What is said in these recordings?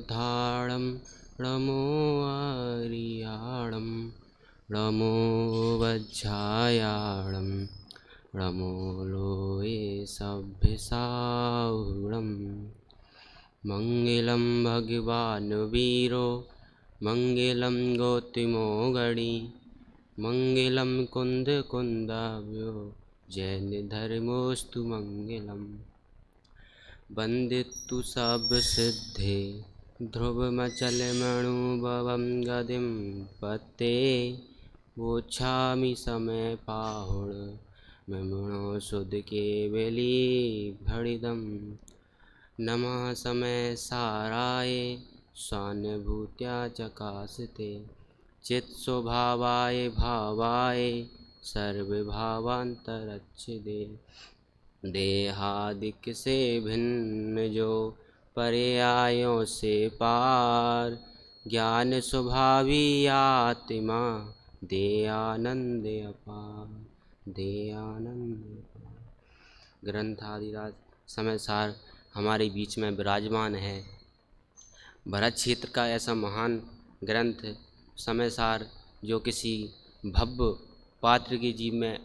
नमोऽर्थाळं नमो आर्याळं नमो वज्झायाळं नमो लोये सभ्यसाहुळं। मङ्गलं भगवान् वीरो मङ्गलं गौतमो गणी मङ्गलं कुन्दकुन्दाभ्यो जैनधर्मोऽस्तु मङ्गलम्। वन्दितु सर्वसिद्धे ध्रुवमचलमणुभवं गतिं पते वोच्छामि समयपाहुण ममणो सुधकेवलीभणितं। नमः समय साराय स्वानुभूत्या चकासते चित्स्वभावाय भावाय सर्वभावान्तरच्छिदे। देहादिक से भिन्न जो पर्यायों से पार ज्ञान स्वभावी आत्मा दे आनंद अपार दे आनंद अपार। ग्रंथादिराज समय सार हमारे बीच में विराजमान है। भरत क्षेत्र का ऐसा महान ग्रंथ समय सार जो किसी भव्य पात्र के जीव में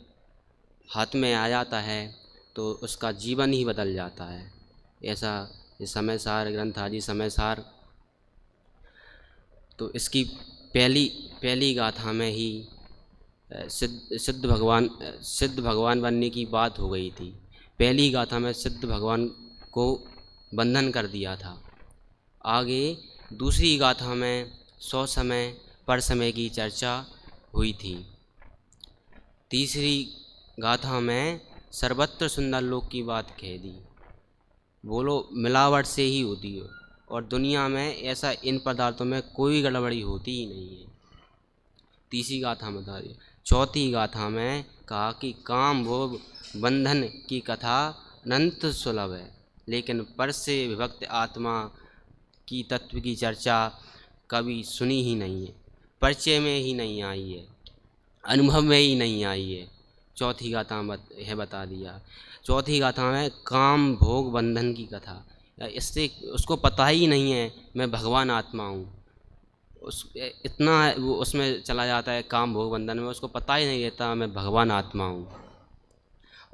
हाथ में आ जाता है तो उसका जीवन ही बदल जाता है। ऐसा ये समय सार ग्रंथ आदि समय सार तो इसकी पहली गाथा में ही सिद्ध भगवान बनने की बात हो गई थी। पहली गाथा में सिद्ध भगवान को बंधन कर दिया था। आगे दूसरी गाथा में 100 समय पर समय की चर्चा हुई थी। तीसरी गाथा में सर्वत्र सुंदर लोक की बात कह दी। बोलो मिलावट से ही होती है और दुनिया में ऐसा इन पदार्थों में कोई गड़बड़ी होती ही नहीं है। तीसरी गाथा में बता दी। चौथी गाथा में कहा कि काम भोग बंधन की कथा अनंत सुलभ है, लेकिन पर से विभक्त आत्मा की तत्व की चर्चा कभी सुनी ही नहीं है, परिचय में ही नहीं आई है, अनुभव में ही नहीं आई है। चौथी गाथा में बता दिया। चौथी गाथा में काम भोग बंधन की कथा, इससे उसको पता ही नहीं है मैं भगवान आत्मा हूँ। इतना वो उसमें चला जाता है काम भोग बंधन में, उसको पता ही नहीं रहता मैं भगवान आत्मा हूँ।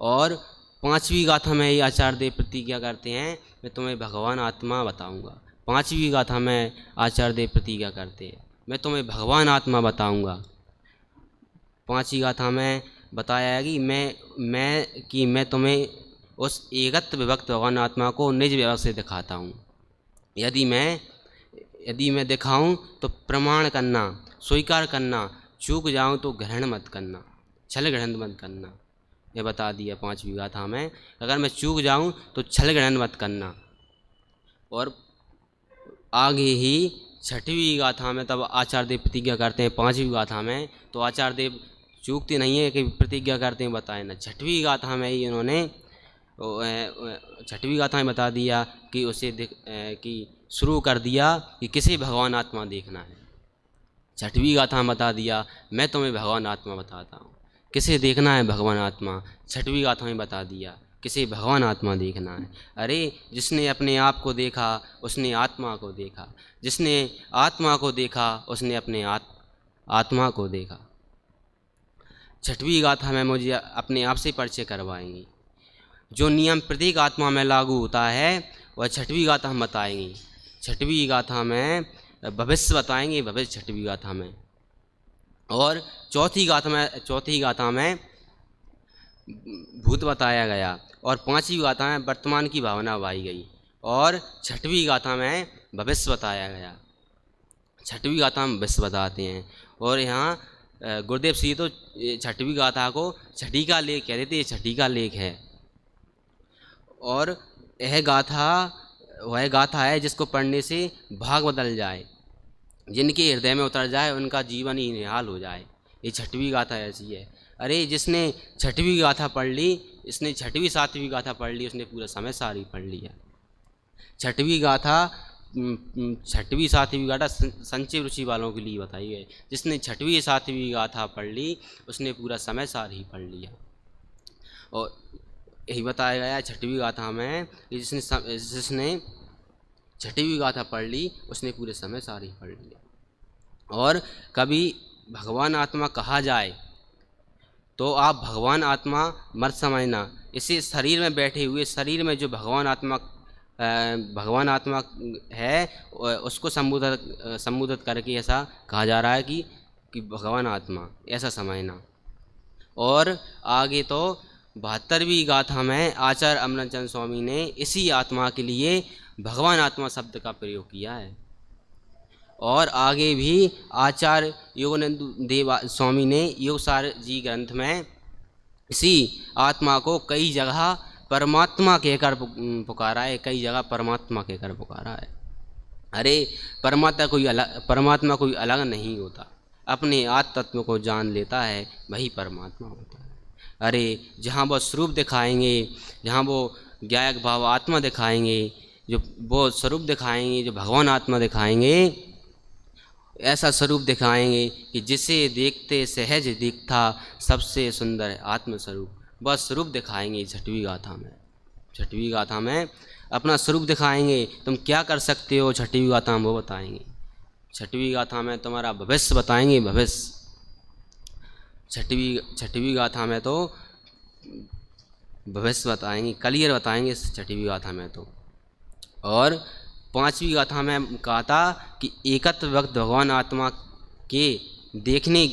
और पांचवी गाथा में ये आचार्य देव प्रतिज्ञा करते हैं मैं तुम्हें भगवान आत्मा बताऊँगा। पांचवी गाथा में आचार्य देव प्रतिज्ञा करते हैं मैं तुम्हें भगवान आत्मा बताऊँगा। पांचवी गाथा में बताया है कि मैं तुम्हें उस एकत्व विभक्त भगवान आत्मा को निज व्यवस्था से दिखाता हूँ। यदि मैं दिखाऊं तो प्रमाण करना, स्वीकार करना, चूक जाऊं तो ग्रहण मत करना, छल ग्रहण मत करना। यह बता दिया पांचवी गाथा में, अगर मैं चूक जाऊं तो छल ग्रहण मत करना। और आगे ही छठवीं गाथा में तब आचार्य देव प्रतिज्ञा करते हैं। पांचवी गाथा में तो आचार्य देव चूकते नहीं है कि प्रतिज्ञा करते हैं बताए ना। छठवीं गाथा में ही उन्होंने छठवीं गाथा में बता दिया कि उसे कि शुरू कर दिया कि किसे भगवान आत्मा देखना है। छठवीं गाथा में बता दिया मैं तुम्हें भगवान आत्मा बताता हूँ। किसे देखना है भगवान आत्मा, छठवीं गाथा में बता दिया किसे भगवान आत्मा देखना है। अरे जिसने अपने आप को देखा उसने आत्मा को देखा, जिसने आत्मा को देखा उसने अपने आत्मा को देखा। छठवीं गाथा में मुझे अपने आप से परिचय करवाएंगी। जो नियम प्रत्येक आत्मा में लागू होता है वह छठवीं गाथा हम बताएंगे। छठवीं गाथा में भविष्य बताएंगे, भविष्य छठवीं गाथा में। और चौथी गाथा में भूत बताया गया और पांचवी गाथा में वर्तमान की भावना भाई गई और छठवीं गाथा में भविष्य बताया गया। छठवीं गाथा में भविष्य बताते हैं। और यहाँ गुरुदेव श्री तो छठवीं गाथा को छठी का लेख कह देते, छठी का लेख है। और यह गाथा वह गाथा है जिसको पढ़ने से भाग बदल जाए, जिनके हृदय में उतर जाए उनका जीवन ही निहाल हो जाए। ये छठवीं गाथा ऐसी है। अरे जिसने छठवीं गाथा पढ़ ली, इसने छठवीं सातवीं गाथा पढ़ ली, उसने पूरा समय सारी पढ़ लिया। छठवीं गाथा छठवीं सातवीं गाथा संचय रुचि वालों के लिए बताई है। जिसने छठवीं सातवीं गाथा पढ़ ली उसने पूरा समय सार ही पढ़ लिया। और यही बताया गया छठवीं गाथा में जिसने छठवीं गाथा पढ़ ली, उसने पूरे समय सारी पढ़ लिया। और कभी भगवान आत्मा कहा जाए तो आप भगवान आत्मा मत समझना, इसी शरीर में बैठे हुए, शरीर में जो भगवान आत्मा है उसको संबोधित करके ऐसा कहा जा रहा है कि भगवान आत्मा, ऐसा समझना। और आगे तो 72वीं गाथा में आचार्य अमरचंद स्वामी ने इसी आत्मा के लिए भगवान आत्मा शब्द का प्रयोग किया है। और आगे भी आचार्य योगानंद देव स्वामी ने योगसार जी ग्रंथ में इसी आत्मा को कई जगह परमात्मा कहकर पुकारा है, कई जगह परमात्मा कहकर पुकारा है। अरे परमात्मा कोई अलग नहीं होता, अपने आत्म तत्व को जान लेता है, वही परमात्मा होता है। अरे जहाँ वो स्वरूप दिखाएंगे, जहाँ वो ज्ञायक भाव आत्मा दिखाएंगे, जो वो स्वरूप दिखाएंगे, जो भगवान आत्मा दिखाएंगे, ऐसा स्वरूप दिखाएंगे कि जिसे देखते सहज दिखता सबसे सुंदर आत्मस्वरूप, वह स्वरूप दिखाएंगे। छठवीं गाथा में अपना स्वरूप दिखाएंगे। तुम क्या कर सकते हो छठवीं गाथा में वो बताएंगे। छठवीं गाथा में तुम्हारा भविष्य बताएंगे, भविष्य। छठवीं गाथा में तो भविष्य बताएंगे, कलियर बताएंगे छठवीं गाथा में तो। और 5वीं गाथा में कहा था कि एकत्व वक्त भगवान आत्मा के देखने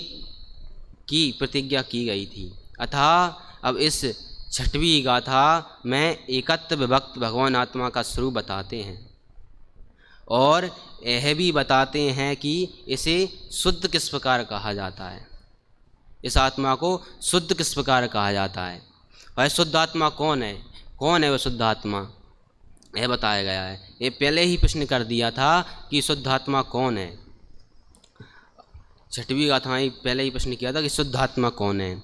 की प्रतिज्ञा की गई थी। अतः अब इस 6वीं गाथा में एकत्व वक्त भगवान आत्मा का स्वरूप बताते हैं और यह भी बताते हैं कि इसे शुद्ध किस प्रकार कहा जाता है, इस आत्मा को शुद्ध किस प्रकार कहा जाता है। वह शुद्ध आत्मा कौन है, कौन है वह शुद्ध आत्मा, यह बताया गया है। ये पहले ही प्रश्न कर दिया था कि शुद्ध आत्मा कौन है। 6वीं गाथा में पहले ही प्रश्न किया था कि शुद्ध आत्मा कौन है।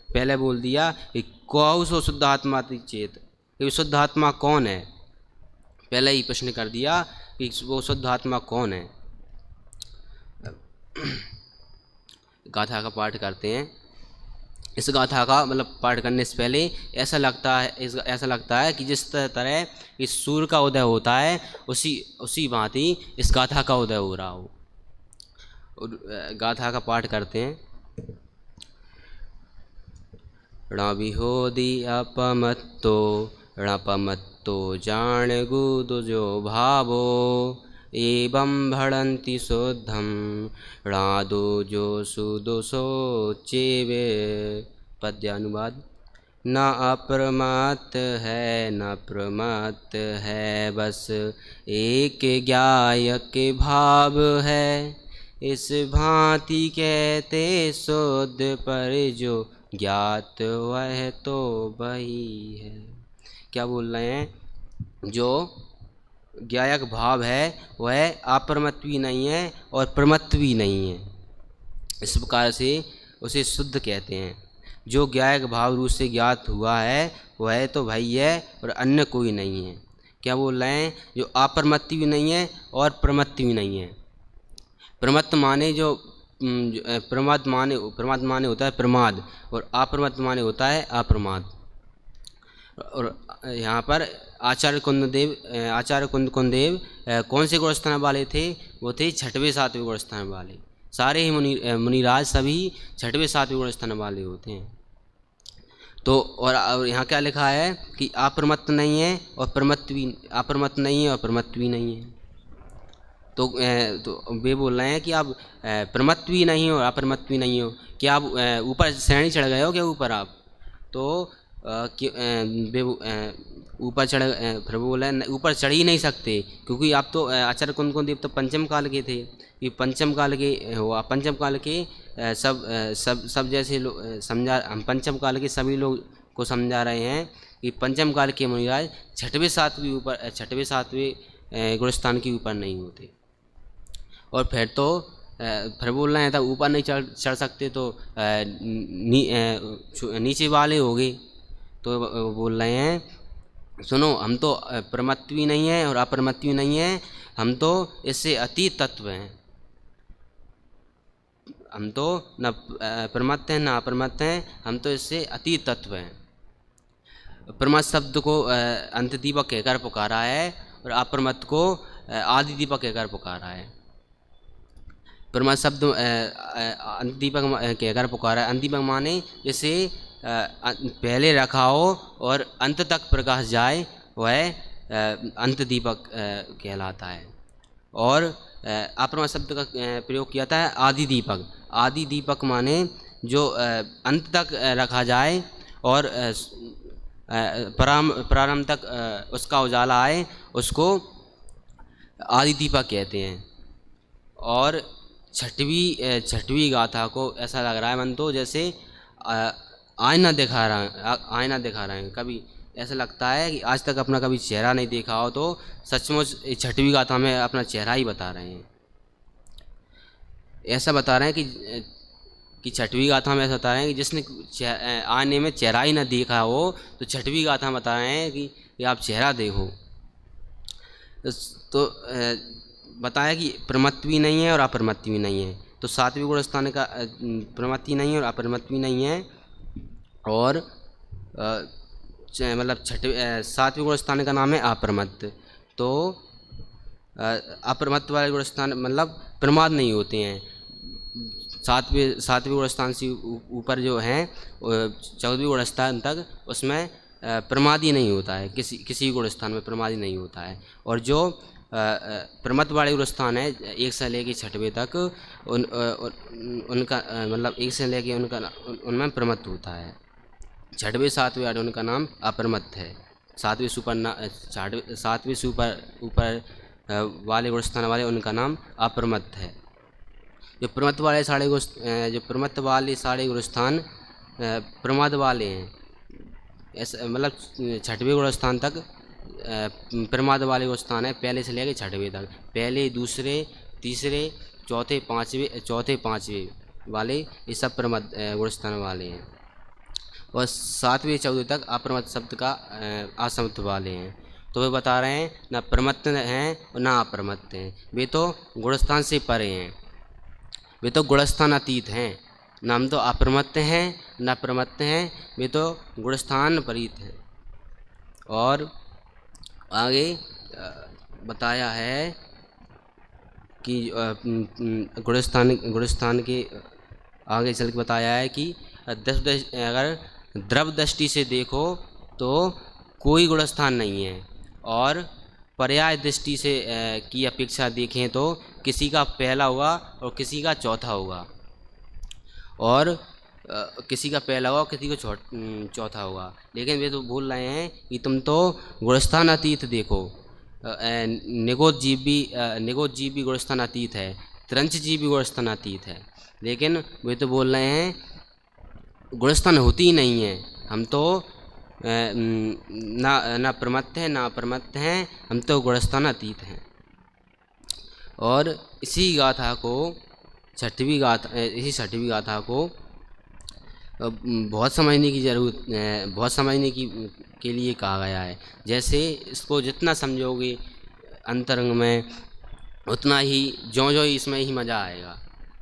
पहले बोल दिया कि कौ सो शुद्ध आत्मा चेत, कि शुद्ध आत्मा कौन है। पहले ही प्रश्न कर दिया कि वो शुद्ध आत्मा कौन है। गाथा का पाठ करते हैं। इस गाथा का मतलब पाठ करने से पहले ऐसा लगता है कि जिस तरह इस सूर्य का उदय होता है उसी भांति इस गाथा का उदय हो रहा हो। गाथा का पाठ करते हैं। णविहोदी अपमत्तो जान गुदो जो भावो एवं भणन्ति शुद्धम णादो जो सुदोषो चेवे। पद्यानुवाद। न अप्रमत्त है न प्रमत्त है, बस एक ज्ञायक भाव है, इस भांति कहते शुद्ध पर जो ज्ञात वह तो वही है। क्या बोल रहे हैं, जो ज्ञायक भाव है वह अप्रमत्त भी नहीं है और प्रमत्त भी नहीं है, इस प्रकार से उसे शुद्ध कहते हैं। जो ज्ञायक भाव रूप से ज्ञात हुआ है वह तो वही है और अन्य कोई नहीं है। क्या बोल रहे हैं, जो अप्रमत्त भी नहीं है और प्रमत्त भी नहीं है। प्रमत्त माने जो प्रमाद माने होता है प्रमाद, और अप्रमत्त माने होता है अप्रमाद। और यहाँ पर आचार्य कुंद देव कौन से गुणस्थान वाले थे, वो थे 6वें 7वें गुणस्थान वाले। सारे ही मुनिराज सभी 6वें 7वें गुणस्थान वाले होते हैं। तो और यहाँ क्या लिखा है कि अप्रमत्त नहीं है और अप्रमत्त नहीं है और प्रमत्त भी नहीं है। तो वे बोल रहे हैं कि आप प्रमत्त भी नहीं हो अप्रमत्त भी नहीं हो, क्या आप ऊपर श्रेणी चढ़ गए हो क्या ऊपर आप, तो वे ऊपर चढ़ प्रभु बोले ऊपर चढ़ ही नहीं सकते, क्योंकि आप तो आचार्य कुंद देव तो पंचम काल के थे। ये पंचम काल के हुआ, पंचम काल के सब जैसे लोग समझा, हम पंचम काल के सभी लोग को समझा रहे हैं कि पंचम काल के मुनिराज 6वें 7वें गुणस्थान के ऊपर नहीं होते। और फिर बोल रहे हैं था ऊपर नहीं चढ़ सकते तो नीचे वाले हो गए। तो बोल रहे हैं सुनो, हम तो प्रमत्त भी नहीं है और अप्रमत्त भी नहीं है, हम तो इससे अतीत तत्व हैं। हम तो न प्रमत्त हैं न अप्रमत्त हैं, हम तो इससे अतीत तत्व हैं। प्रमत्त शब्द को अंतदीपक कहकर पुकारा है और अप्रमत्त को आदि दीपक कहकर पुकारा है। प्रमद शब्द अंत दीपक कहकर पुकारा है। अंत दीपक माने जैसे पहले रखा हो और अंत तक प्रकाश जाए, वह अंत दीपक कहलाता है। और अप्रमद शब्द का प्रयोग किया था आदि दीपक। आदि दीपक माने जो अंत तक रखा जाए और प्रारंभ तक उसका उजाला आए, उसको आदि दीपक कहते हैं। और छठवीं गाथा को ऐसा लग रहा है मन तो जैसे आईना दिखा रहे हैं। कभी ऐसा लगता है कि आज तक अपना कभी चेहरा नहीं देखा हो तो सचमुच छठवीं गाथा में अपना चेहरा ही बता रहे हैं। ऐसा बता रहे हैं कि छठवीं गाथा में ऐसा बता रहे हैं कि जिसने आईने में चेहरा ही ना देखा हो, तो छठवीं गाथा बता रहे हैं कि आप चेहरा देखो। तो बताया कि प्रमत्त भी नहीं है और अपरमत्त भी नहीं है। तो सातवें गुण स्थान का प्रमत्त नहीं है और अपरमत्त भी नहीं है। और मतलब सातवें गुण स्थान का नाम है अपरमत्त। तो अपरमत्त वाले गुण स्थान मतलब प्रमाद नहीं होते हैं। सातवें गुण स्थान से ऊपर जो हैं 14वें गुण स्थान तक उसमें प्रमाद ही नहीं होता है, किसी गुण स्थान में प्रमाद ही नहीं होता है। और जो प्रमत्त वाले गुण स्थान है 1 से लेकर 6वें तक उनका मतलब 1 से लेकर उनमें प्रमत्त होता है। 6वें 7वें 8वें उनका नाम अपरमत्त है। 7वें से ऊपर वाले गुण स्थान वाले उनका नाम अपरमत्त है। जो प्रमत्त वाले सारे गुण स्थान प्रमाद वाले हैं, ऐसा मतलब 6वें गुण स्थान तक प्रमाद वाले गुण स्थान है, पहले से लेकर 6वें तक। पहले, दूसरे, तीसरे, चौथे, पाँचवें वाले ये सब प्रमद गुण स्थान वाले हैं। और 7वें 14वें तक अप्रमत्त शब्द का असमत्व वाले हैं। तो वे बता रहे हैं ना प्रमत्त हैं और ना अप्रमत्त हैं, वे तो गुणस्थान से परे हैं, वे तो गुणस्थान अतीत हैं। ना हम तो अप्रमत्त हैं ना प्रमत्त हैं, वे तो गुणस्थान परीत हैं। और आगे बताया है कि गुणस्थान के आगे चल के बताया है कि अगर द्रव दृष्टि से देखो तो कोई गुणस्थान नहीं है, और पर्याय दृष्टि से की अपेक्षा देखें तो किसी का पहला होगा और किसी का चौथा होगा, और किसी का पहला होगा किसी का चौथा होगा। लेकिन वे तो बोल रहे हैं कि तुम तो गुणस्थान अतीत देखो। निगोद जीव भी गुणस्थान अतीत है, त्रंच जीव भी गुणस्थान अतीत है। लेकिन वे तो बोल रहे हैं गुणस्थान होती ही नहीं है, हम तो ना प्रमत्त हैं ना अप्रमत्त हैं, हम तो गुणस्थान अतीत हैं। और इसी छठवीं गाथा को बहुत समझने की ज़रूरत, बहुत समझने के लिए कहा गया है। जैसे इसको जितना समझोगे अंतरंग में, उतना ही ज्यों ज्यों इसमें ही मज़ा आएगा।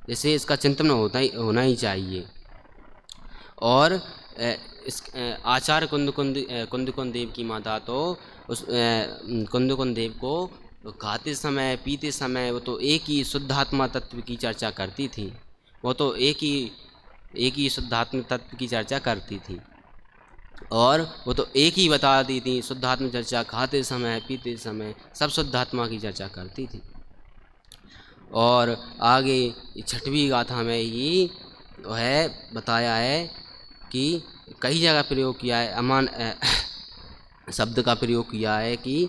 जैसे इसका चिंतन होना ही चाहिए। और इस आचार्य कुंद देव की माता तो उस कुंद देव को खाते समय पीते समय वो तो एक ही शुद्धात्मा तत्व की चर्चा करती थी। वो तो एक ही शुद्धात्मा तत्व की चर्चा करती थी, और वो तो एक ही बताती थी शुद्धात्मा चर्चा, खाते समय पीते समय सब शुद्धात्मा की चर्चा करती थी। और आगे छठवीं गाथा में ही है बताया है कि कई जगह प्रयोग किया है, अमान शब्द का प्रयोग किया है कि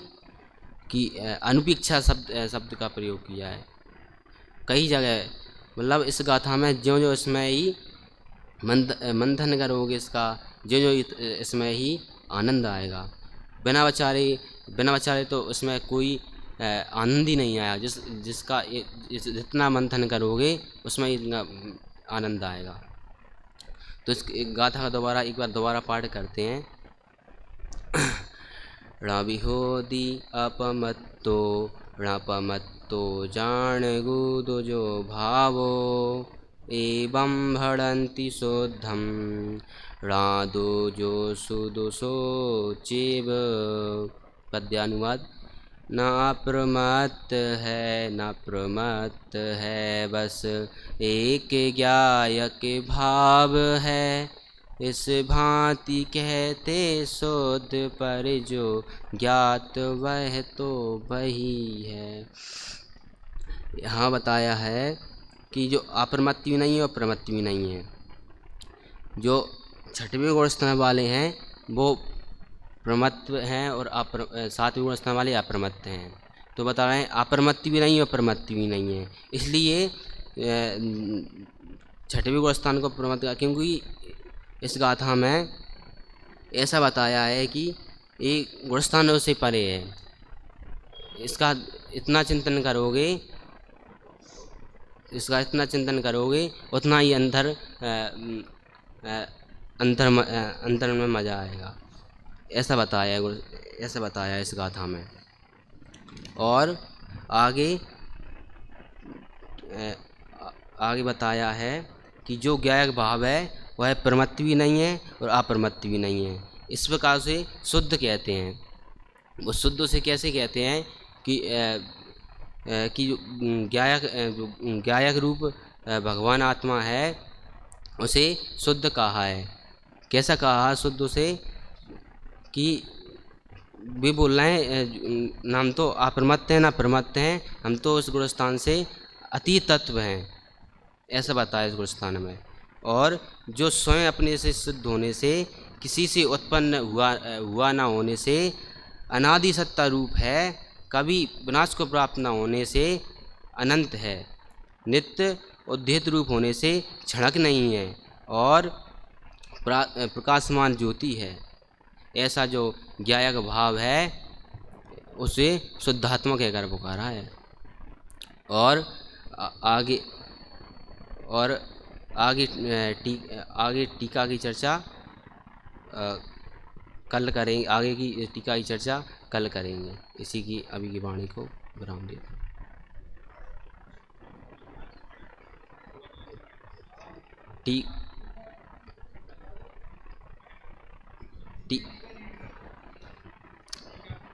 अनुपेक्षा शब्द का प्रयोग किया है कई जगह। मतलब इस गाथा में ज्यों ज्यों इसमें ही मंथन करोगे इसका, ज्यों ज्यों इसमें ही आनंद आएगा। बिना विचारे तो उसमें कोई आनंद ही नहीं आया। जिसका जितना मंथन करोगे उसमें इतना आनंद आएगा। तो इस गाथा का एक बार दोबारा पाठ करते हैं। णविहोदी अपमत्तो जान गुदो जो भावो, एवं भड़न्ति शोद्धम रादो जो सुदोषो चेव। पद्यानुवाद। ना प्रमत्त है न प्रमत्त है, बस एक ज्ञायक भाव है। इस भांति कहते शुद्ध, पर जो ज्ञात वह तो वही है। यहाँ बताया है कि जो अप्रमत्त भी नहीं है और प्रमत्त भी नहीं है। जो छठवें गुण स्थान वाले हैं वो प्रमत्त हैं और सातवें गुण स्थान वाले अप्रमत्त हैं। तो बता रहे हैं अप्रमत्त भी नहीं है और प्रमत्त भी नहीं है, इसलिए छठवें गुण स्थान को प्रमत्त का, क्योंकि इस गाथा में ऐसा बताया है कि एक गुणस्थान उससे परे है। इसका इतना चिंतन करोगे, इसका इतना चिंतन करोगे उतना ही अंदर अंदर में मज़ा आएगा। ऐसा बताया है, ऐसा बताया है इस गाथा में। और आगे आगे बताया है कि जो ज्ञायक भाव है वह प्रमत्त भी नहीं है और अप्रमत्त भी नहीं है। इस प्रकार से शुद्ध कहते हैं। वो शुद्ध से कैसे कहते हैं कि जो ज्ञायक रूप भगवान आत्मा है उसे शुद्ध कहा है। कैसा कहा शुद्ध से कि वे बोल रहे हैं नाम तो अप्रमत्त हैं ना प्रमत्त हैं, हम तो उस गुणस्थान से अतीत तत्व हैं, ऐसा बताया इस गुणस्थान में। और जो स्वयं अपने से सिद्ध होने से, किसी से उत्पन्न हुआ ना होने से अनादि सत्ता रूप है, कभी विनाश को प्राप्त न होने से अनंत है, नित्य उद्धित रूप होने से क्षणक नहीं है और प्रकाशमान ज्योति है। ऐसा जो ज्ञायक भाव है उसे शुद्धात्मा कहकर पुकारा है। और आगे आगे टीका की चर्चा कल करेंगे। आगे की टीका की चर्चा कल करेंगे। इसी की अभी की वाणी को विराम देते हैं।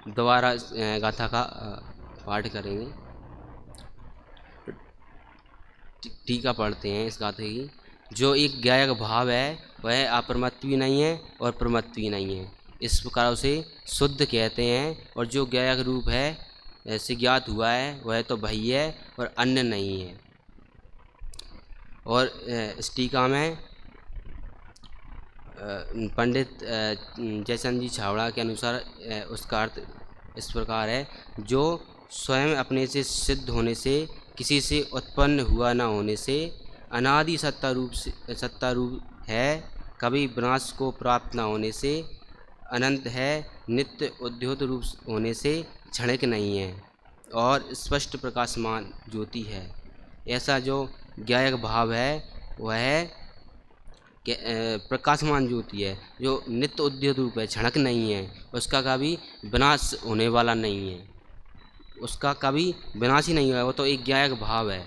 दोबारा गाथा का पाठ करेंगे। टीका पढ़ते हैं इस गाथे की। जो एक ज्ञायक भाव है वह अप्रमत्त भी नहीं है और प्रमत्त भी नहीं है, इस प्रकार उसे शुद्ध कहते हैं। और जो ज्ञायक रूप है ऐसे ज्ञात हुआ है वह तो वही है और अन्य नहीं है। और इस टीका में पंडित जयचंद जी छावड़ा के अनुसार उसका अर्थ इस प्रकार है। जो स्वयं अपने से सिद्ध होने से, किसी से उत्पन्न हुआ न होने से अनादि सत्ता रूप है, कभी विनाश को प्राप्त न होने से अनंत है, नित्य उद्योत रूप होने से क्षणिक नहीं है और स्पष्ट प्रकाशमान ज्योति है। ऐसा जो ज्ञायक भाव है वह प्रकाशमान ज्योति है, जो नित्य उद्योत रूप है, क्षणिक नहीं है, उसका कभी विनाश होने वाला नहीं है, उसका कभी विनाश ही नहीं हुआ, वो तो एक ज्ञायक भाव है।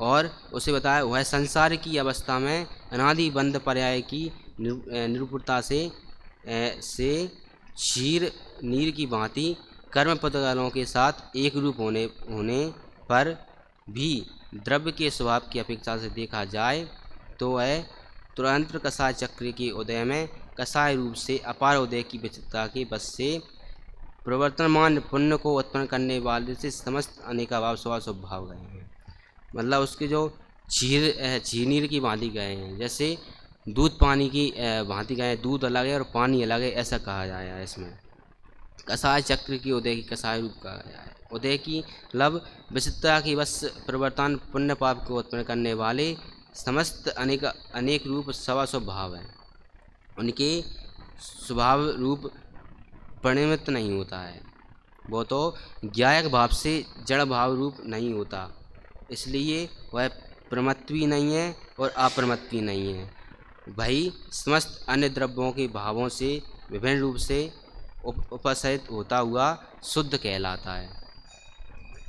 और उसे बताया वह संसार की अवस्था में अनादि बंध पर्याय की निरूपता से क्षीर नीर की भांति कर्म पदार्थों के साथ एक रूप होने पर भी द्रव्य के स्वभाव की अपेक्षा से देखा जाए तो वह तुरंत कसाय चक्र के उदय में कसाय रूप से अपार उदय की विचित्रता के बस से प्रवर्तमान पुण्य को उत्पन्न करने वाले से समस्त अनेकाभाव स्वभाव गए हैं। मतलब उसके जो छीनीर की भांति गए हैं, जैसे दूध पानी की भांति गए, दूध अलग है और पानी अलग है, ऐसा कहा जाया है। इसमें कसाय चक्र की उदय की कसाय रूप कहा गया है। उदय की मतलब विचित्रता की बस प्रवर्तन पुण्य पाप को उत्पन्न करने वाले समस्त अनेक रूप स्वभाव हैं। उनके स्वभाव रूप परिणमित नहीं होता है, वो तो ज्ञायक भाव से जड़ भाव रूप नहीं होता, इसलिए वह प्रमत्त भी नहीं है और अप्रमत्त भी नहीं है। वही समस्त अन्य द्रव्यों के भावों से विभिन्न रूप से उपसहित होता हुआ शुद्ध कहलाता है।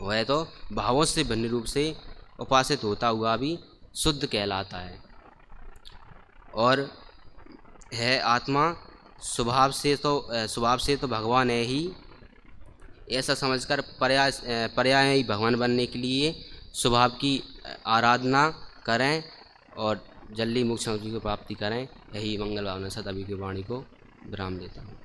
वह तो भावों से भिन्न रूप से उपासित होता हुआ भी शुद्ध कहलाता है। और है आत्मा स्वभाव से तो भगवान है ही, ऐसा समझकर पर्यायी भगवान बनने के लिए स्वभाव की आराधना करें और जल्दी मोक्ष शांति की प्राप्ति करें। यही मंगल भावना से सभी की वाणी को विराम देता हूँ।